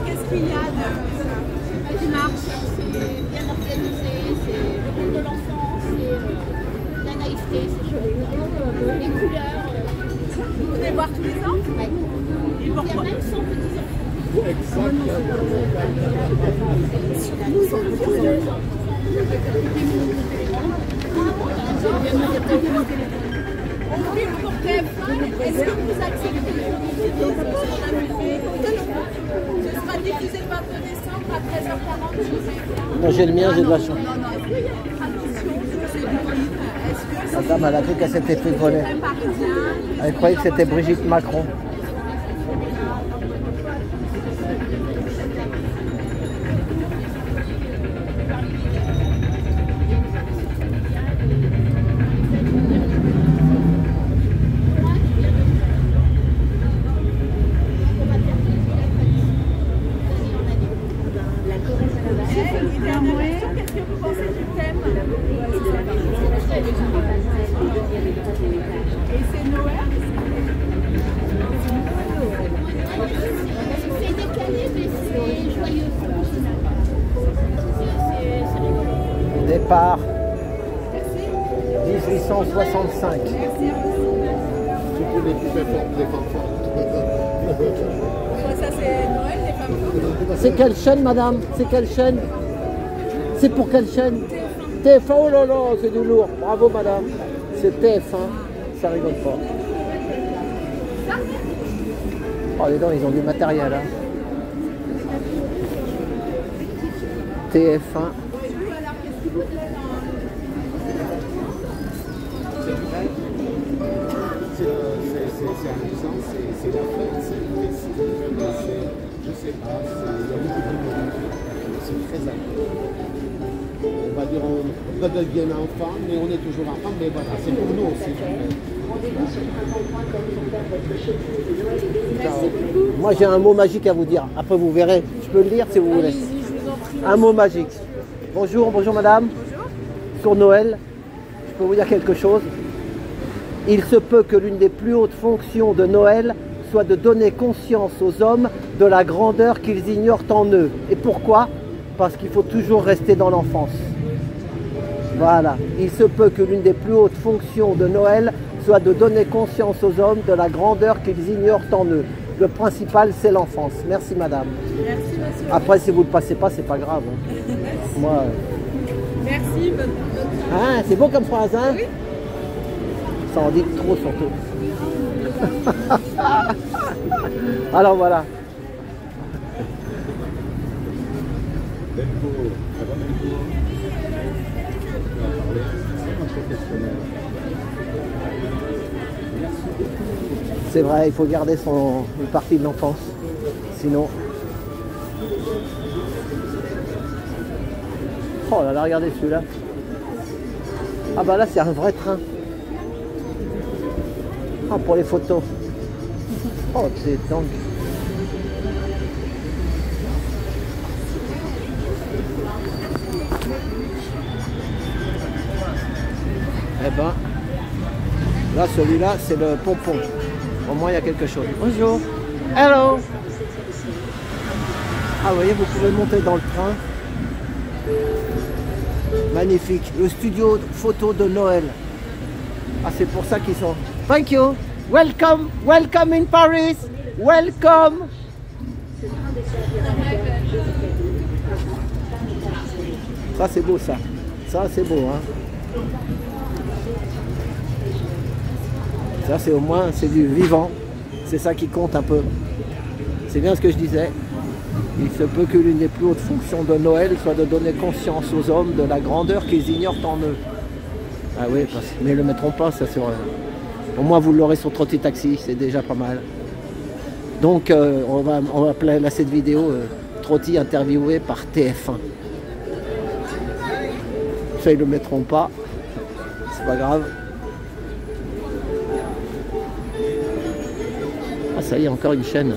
Qu'est-ce qu'il y a qui marche? C'est bien organisé, c'est le rôle de l'enfant, c'est la naïveté, c'est joli. Les couleurs. Vous venez voir tous les ans? Ouais. Et Il y a pourquoi? même 100 petits-enfants. On filme pour TF1. Est-ce que vous acceptez les publicités? Ce sera diffusé le 22 décembre à 13h40. Moi j'ai le mien, j'ai de la chance. Non, est-ce qu'il y a une tradition sur ces vitrines? Est-ce que La dame, elle a cru qu'elle s'était fait voler. c'est parisien? Elle croyait que c'était Brigitte Macron. Et dernière question, qu'est-ce que vous pensez du thème? Et c'est Noël? C'est décalé, mais c'est joyeux. C'est rigolo. Départ Merci. 1865. Merci. Surtout les poupées fortes, les femmes fortes. Ça c'est Noël, les femmes fortes. C'est quelle chaîne, madame? C'est quelle chaîne? C'est pour quelle chaîne? TF1, oh là là, c'est du lourd. Bravo, madame. C'est TF1, ça rigole pas. Oh, les dents, ils ont du matériel, hein. TF1. Alors qu'est-ce qui vous plaît C'est amusant, c'est la fête, c'est le récit, je sais pas, il y a beaucoup de nourriture, c'est très agréable. On va dire, on redevient enfant, mais on est toujours enfant, mais voilà, c'est pour nous aussi. Moi, j'ai un mot magique à vous dire. Après, vous verrez. Je peux le lire si vous voulez. Un mot magique. Bonjour, bonjour madame. Bonjour. Sur Noël, je peux vous dire quelque chose. Il se peut que l'une des plus hautes fonctions de Noël soit de donner conscience aux hommes de la grandeur qu'ils ignorent en eux. Et pourquoi? Parce qu'il faut toujours rester dans l'enfance. Voilà. Il se peut que l'une des plus hautes fonctions de Noël soit de donner conscience aux hommes de la grandeur qu'ils ignorent en eux. Le principal, c'est l'enfance. Merci madame. Merci monsieur. Après, si vous ne le passez pas, c'est pas grave. Hein. Moi, Merci, bonne hein, c'est beau comme phrase, hein? Oui. Ça en dit trop surtout. Alors voilà. C'est vrai, il faut garder une partie de l'enfance. Sinon... Oh là là, regardez celui-là. Ah bah là, c'est un vrai train. Ah, pour les photos. Oh, c'est dingue. Eh ben, là, celui-là, c'est le pompon. Au moins, il y a quelque chose. Bonjour. Hello. Ah, vous voyez, vous pouvez monter dans le train. Magnifique. Le studio photo de Noël. Ah, c'est pour ça qu'ils sont... Thank you. Welcome. Welcome in Paris. Welcome. Ça, c'est beau, ça. Ça, c'est beau, hein. Ça, c'est au moins, c'est du vivant. C'est ça qui compte un peu. C'est bien ce que je disais. Il se peut que l'une des plus hautes fonctions de Noël soit de donner conscience aux hommes de la grandeur qu'ils ignorent en eux. Ah oui, mais ils ne le mettront pas, ça sur... Au moins, vous l'aurez sur Trotti Taxi, c'est déjà pas mal. Donc, on va appeler cette vidéo Trotti interviewé par TF1. Ça, ils ne le mettront pas. C'est pas grave. Ah, ça y est, encore une chaîne.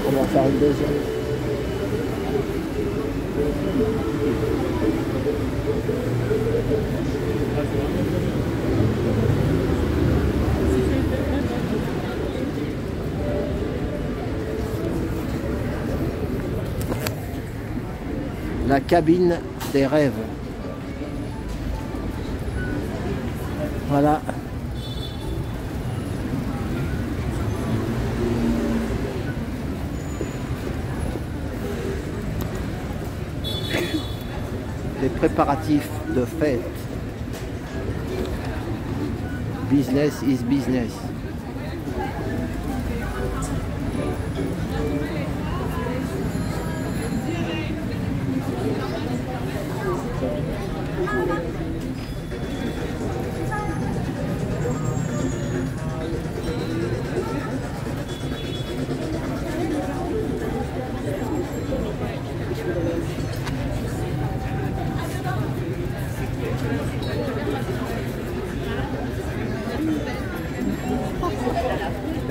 On va faire une deuxième. La cabine des rêves. Voilà. Les préparatifs de fête. Business is business.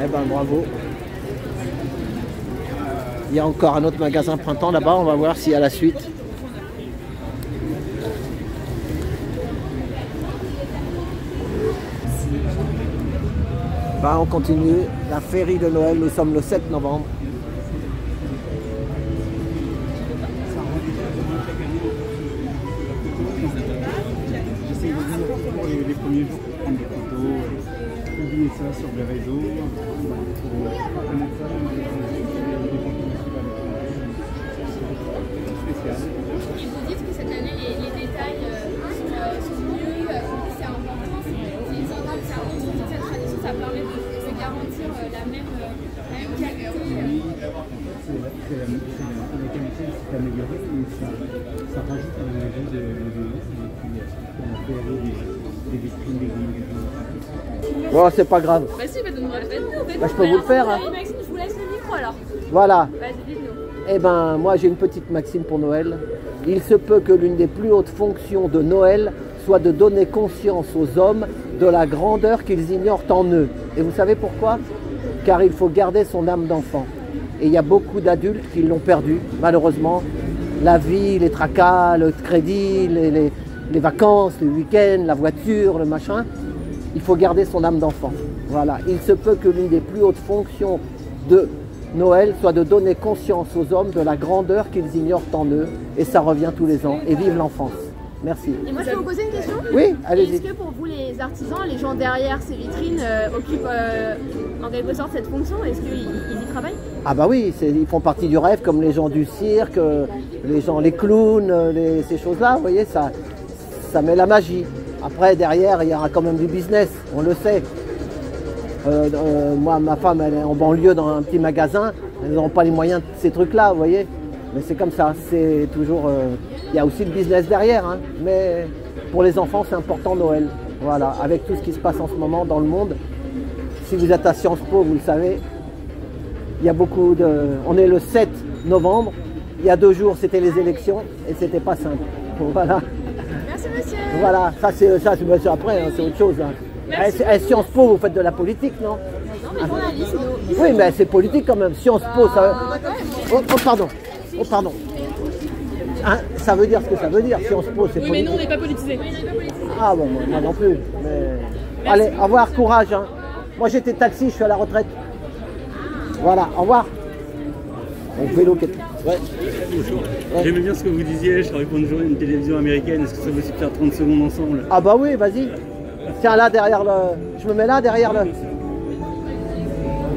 Eh ben bravo. Il y a encore un autre magasin printemps là-bas, on va voir s'il y a la suite. Bah, on continue la féerie de Noël, nous sommes le 7 novembre. Les premiers jours, prendre des photos, publier ça sur les réseaux, pour connaître ça, spécial. Ils vous disent que cette année, les détails sont mieux, c'est important, c'est cette tradition, ça permet de garantir la même qualité. La qualité s'est améliorée et ça rajoute à la vie de et puis on a fait aller des vitrines, des magasins. Bon, c'est pas grave. Bah si, faites-nous. Bah, je peux vous le faire. Hein. Maxime, je vous laisse le micro alors. Voilà. Vas-y, dites-nous. Eh ben, moi j'ai une petite maxime pour Noël. Il se peut que l'une des plus hautes fonctions de Noël soit de donner conscience aux hommes de la grandeur qu'ils ignorent en eux. Et vous savez pourquoi? Car il faut garder son âme d'enfant. Et il y a beaucoup d'adultes qui l'ont perdu, malheureusement. La vie, les tracas, le crédit, les vacances, le week-end, la voiture, le machin. Il faut garder son âme d'enfant. Voilà. Il se peut que l'une des plus hautes fonctions de Noël soit de donner conscience aux hommes de la grandeur qu'ils ignorent en eux. Et ça revient tous les ans. Et vive l'enfance. Merci. Et moi je peux vous poser une question? Oui, allez-y. Est-ce que pour vous les artisans, les gens derrière ces vitrines occupent en quelque sorte cette fonction? Est-ce qu'ils y travaillent? Ah bah oui, ils font partie du rêve comme les gens du cirque, les clowns, ces choses-là, vous voyez, ça met la magie. Après, derrière, il y aura quand même du business, on le sait. Moi, ma femme, elle est en banlieue dans un petit magasin, elles n'auront pas les moyens de ces trucs-là, vous voyez. Mais c'est comme ça, c'est toujours... il y a aussi le business derrière, hein, mais pour les enfants, c'est important Noël. Voilà, avec tout ce qui se passe en ce moment dans le monde. Si vous êtes à Sciences Po, vous le savez, il y a beaucoup de... On est le 7 novembre, il y a 2 jours, c'était les élections, et c'était pas simple. Voilà. Merci monsieur. Voilà, ça c'est après, hein, c'est autre chose. Hein. À Sciences Po, vous faites de la politique, non? Non mais journaliste, nous. Oui, mais c'est politique quand même. Sciences Po, ça... Oh, pardon. Oh, pardon. Hein, ça veut dire ce que ça veut dire. Sciences Po, c'est politique. Oui, mais nous, on n'est pas politisés. Ah, bon, moi non plus. Mais... Allez, au revoir, courage. Hein. Moi, j'étais taxi, je suis à la retraite. Voilà, au revoir. On vélo. Ouais. J'aimais bien ce que vous disiez, je travaille pour une télévision américaine, est-ce que ça vous suffit de faire 30 secondes ensemble? Ah bah oui, vas-y. Tiens, là, derrière le... Je me mets là, derrière le...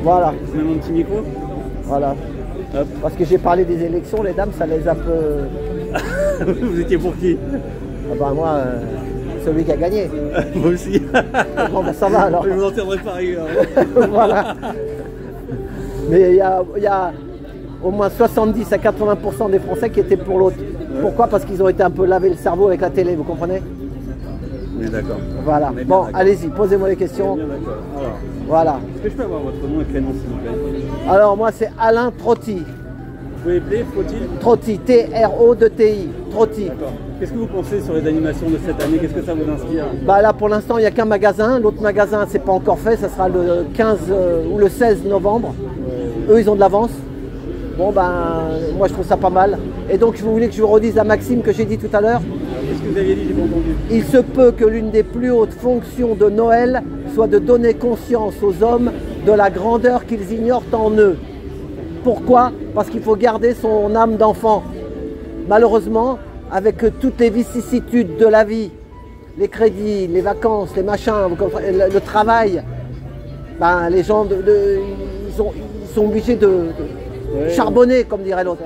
Voilà. Même un petit micro? Voilà. Hop. Parce que j'ai parlé des élections, les dames, ça les a peu... Vous étiez pour qui? Ah bah moi, celui qui a gagné. Moi aussi. Bon bah ça va alors. Je vous en tiendrai pas rigueur. Voilà. Mais il y a au moins 70 à 80% des Français qui étaient pour l'autre. Ouais. Pourquoi? Parce qu'ils ont été un peu lavé le cerveau avec la télé, vous comprenez? Oui, d'accord. Voilà. Bon, allez-y, posez-moi les questions. Bien d'accord. Alors, voilà. est-ce que je peux avoir votre nom et prénom, s'il vous plaît? Alors, moi, c'est Alain Trotti. Vous pouvez appeler, faut-il? Trotti, T-R-O-T-I. Trotti. D'accord. Qu'est-ce que vous pensez sur les animations de cette année? Qu'est-ce que ça vous inspire? Bah là, pour l'instant, il n'y a qu'un magasin. L'autre magasin, c'est pas encore fait. Ça sera le 15 ou le 16 novembre. Eux, ils ont de l'avance. Bon, ben, moi, je trouve ça pas mal. Et donc, vous voulez que je vous redise la maxime que j'ai dit tout à l'heure? Qu'est-ce que vous aviez dit? J'ai pas entendu. Il se peut que l'une des plus hautes fonctions de Noël soit de donner conscience aux hommes de la grandeur qu'ils ignorent en eux. Pourquoi? Parce qu'il faut garder son âme d'enfant. malheureusement, avec toutes les vicissitudes de la vie, les crédits, les vacances, les machins, le travail, ben, les gens ils sont obligés de charbonner, comme dirait l'autre.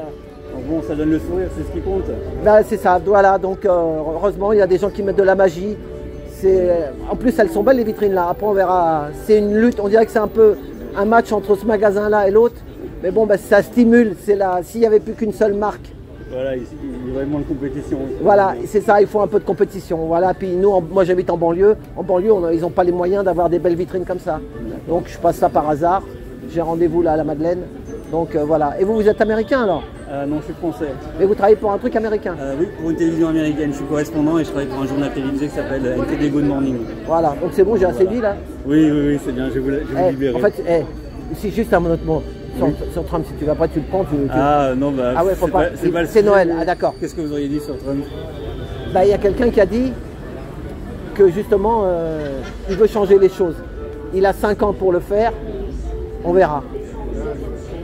Bon, ça donne le sourire, c'est ce qui compte. Ben, c'est ça, voilà, donc heureusement, il y a des gens qui mettent de la magie. En plus, elles sont belles les vitrines là, après on verra. C'est une lutte, on dirait que c'est un peu un match entre ce magasin-là et l'autre. Mais bon, ben, ça stimule, s'il n'y avait plus qu'une seule marque. Voilà, il y a vraiment de compétition. Voilà, c'est ça, il faut un peu de compétition. Voilà, puis nous, moi j'habite en banlieue. En banlieue, ils n'ont pas les moyens d'avoir des belles vitrines comme ça. Donc je passe ça par hasard. J'ai rendez-vous là à la Madeleine. Donc voilà. Et vous êtes américain alors? Non, je suis français. Mais vous travaillez pour un truc américain? Oui, pour une télévision américaine. Je suis correspondant et je travaille pour un journal télévisé qui s'appelle NTD Good Morning. Voilà, donc c'est bon, j'ai assez dit là? Oui, c'est bien, je vais vous libérer. En fait, c'est juste un autre mot. Sur Trump, si tu vas pas, tu le prends. Ah non, bah, ah ouais, faut pas. C'est Noël, ah d'accord. Qu'est-ce que vous auriez dit sur Trump? Bah, il y a quelqu'un qui a dit que justement, il veut changer les choses. Il a 5 ans pour le faire, on verra.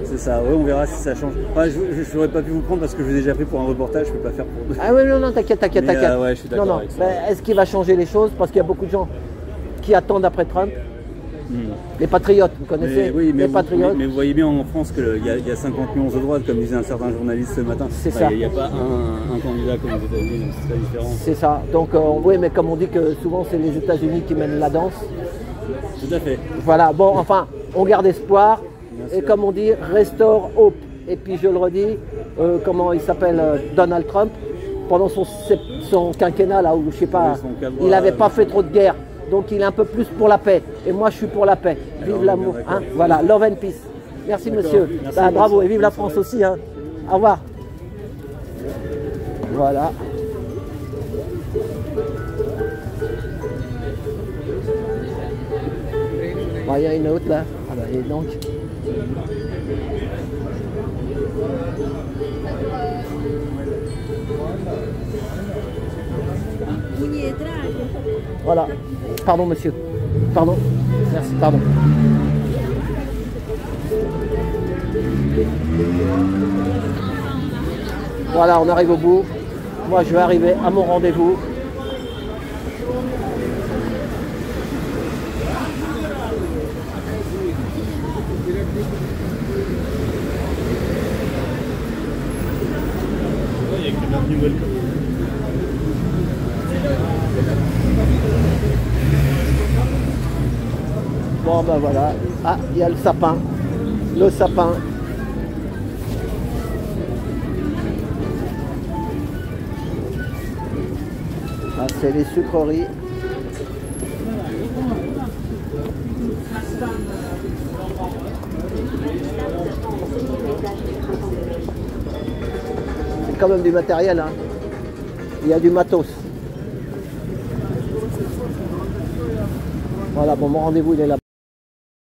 C'est ça, oui, on verra si ça change. Enfin, je n'aurais pas pu vous prendre parce que je vous ai déjà pris pour un reportage, je ne peux pas faire pour deux. Ah oui, non, t'inquiète. Ouais, je suis d'accord avec ça. Bah, est-ce qu'il va changer les choses? Parce qu'il y a beaucoup de gens qui attendent après Trump. Les patriotes, vous connaissez? Oui, les patriotes. Mais vous voyez bien en France qu'il y a 50 nuances de droite, comme disait un certain journaliste ce matin. C'est ça. Il n'y a pas un candidat comme aux États-Unis, donc c'est très différent. C'est ça. Donc, oui, mais comme on dit que souvent c'est les États-Unis qui mènent la danse. Tout à fait. Voilà, bon, enfin, on garde espoir. Bien et sûr. comme on dit, restore hope. Et puis, je le redis, comment il s'appelle, Donald Trump, pendant son quinquennat, là où je sais pas, il n'avait pas fait trop de guerre. Donc il est un peu plus pour la paix. Et moi je suis pour la paix. Vive l'amour. Hein, voilà, love and peace. Merci monsieur. Merci, bah, bravo merci. Et vive la France aussi. Hein. Au revoir. Voilà. Bon, il y a une autre là. Ah bah et donc. Voilà. Pardon, monsieur. Pardon. Merci, pardon. Voilà, on arrive au bout. Moi, je vais arriver à mon rendez-vous. Bon ben voilà, ah il y a le sapin, ah, c'est les sucreries. C'est quand même du matériel, hein. Il y a du matos. Voilà, bon, mon rendez-vous il est là-bas.